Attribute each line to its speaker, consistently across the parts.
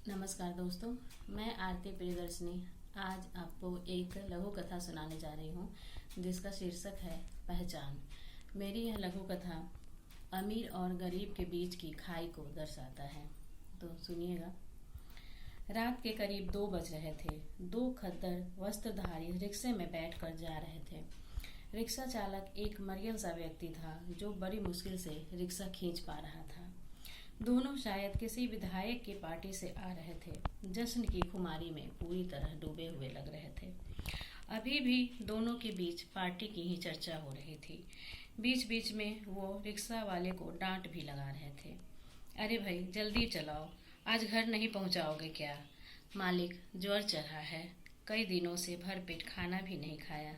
Speaker 1: नमस्कार दोस्तों, मैं आरती प्रियदर्शनी आज आपको एक लघु कथा सुनाने जा रही हूँ जिसका शीर्षक है पहचान। मेरी यह लघु कथा अमीर और गरीब के बीच की खाई को दर्शाता है, तो सुनिएगा। रात के करीब 2 बज रहे थे। 2 खद्दर वस्त्रधारी रिक्शे में बैठकर जा रहे थे। रिक्शा चालक एक मरियम सा व्यक्ति था जो बड़ी मुश्किल से रिक्शा खींच पा रहा था। दोनों शायद किसी विधायक की पार्टी से आ रहे थे। जश्न की खुमारी में पूरी तरह डूबे हुए लग रहे थे। अभी भी दोनों के बीच पार्टी की ही चर्चा हो रही थी। बीच बीच में वो रिक्शा वाले को डांट भी लगा रहे थे। अरे भाई, जल्दी चलाओ, आज घर नहीं पहुंचाओगे क्या? मालिक, ज्वर चढ़ा है, कई दिनों से भरपेट खाना भी नहीं खाया।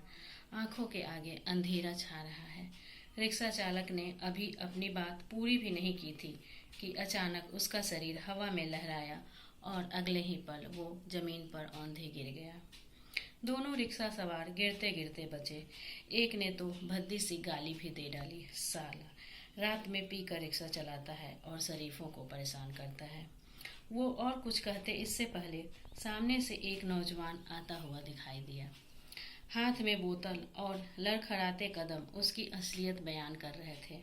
Speaker 1: आंखों के आगे अंधेरा छा रहा है। रिक्शा चालक ने अभी अपनी बात पूरी भी नहीं की थी कि अचानक उसका शरीर हवा में लहराया और अगले ही पल वो जमीन पर औंधे गिर गया। दोनों रिक्शा सवार गिरते गिरते बचे। एक ने तो भद्दी सी गाली भी दे डाली, साला रात में पी कर रिक्शा चलाता है और शरीफों को परेशान करता है। वो और कुछ कहते इससे पहले सामने से एक नौजवान आता हुआ दिखाई दिया। हाथ में बोतल और लड़खड़ाते कदम उसकी असलियत बयान कर रहे थे।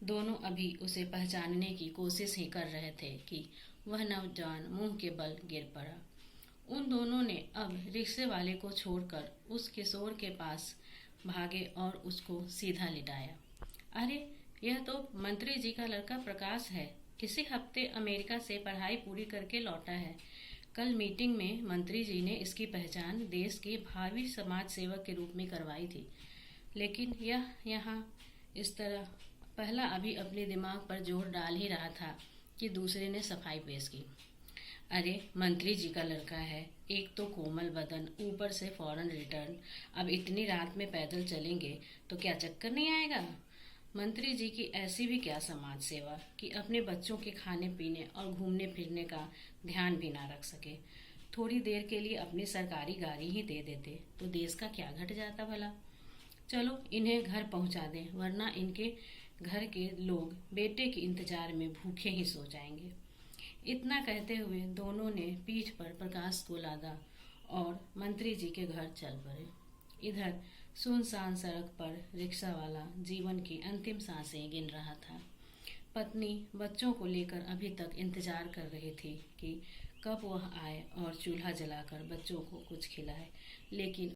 Speaker 1: दोनों अभी उसे पहचानने की कोशिश ही कर रहे थे कि वह नौजवान मुंह के बल गिर पड़ा। उन दोनों ने अब रिक्शे वाले को छोड़कर उस किशोर के पास भागे और उसको सीधा लिटाया। अरे, यह तो मंत्री जी का लड़का प्रकाश है। इसी हफ्ते अमेरिका से पढ़ाई पूरी करके लौटा है। कल मीटिंग में मंत्री जी ने इसकी पहचान देश के भावी समाज सेवक के रूप में करवाई थी, लेकिन यह यहाँ इस तरह। पहला अभी अपने दिमाग पर जोर डाल ही रहा था कि दूसरे ने सफाई पेश की। अरे, मंत्री जी का लड़का है, एक तो कोमल बदन, ऊपर से फॉरेन रिटर्न। अब इतनी रात में पैदल चलेंगे तो क्या चक्कर नहीं आएगा? मंत्री जी की ऐसी भी क्या समाज सेवा कि अपने बच्चों के खाने पीने और घूमने फिरने का ध्यान भी ना रख सके। थोड़ी देर के लिए अपनी सरकारी गाड़ी ही दे देते तो देश का क्या घट जाता भला। चलो इन्हें घर पहुंचा दें, वरना इनके घर के लोग बेटे के इंतजार में भूखे ही सो जाएंगे। इतना कहते हुए दोनों ने पीठ पर प्रकाश को लादा और मंत्री जी के घर चल पड़े। इधर सुनसान सड़क पर रिक्शा वाला जीवन की अंतिम सांसें गिन रहा था। पत्नी बच्चों को लेकर अभी तक इंतजार कर रही थी कि कब वह आए और चूल्हा जलाकर बच्चों को कुछ खिलाए, लेकिन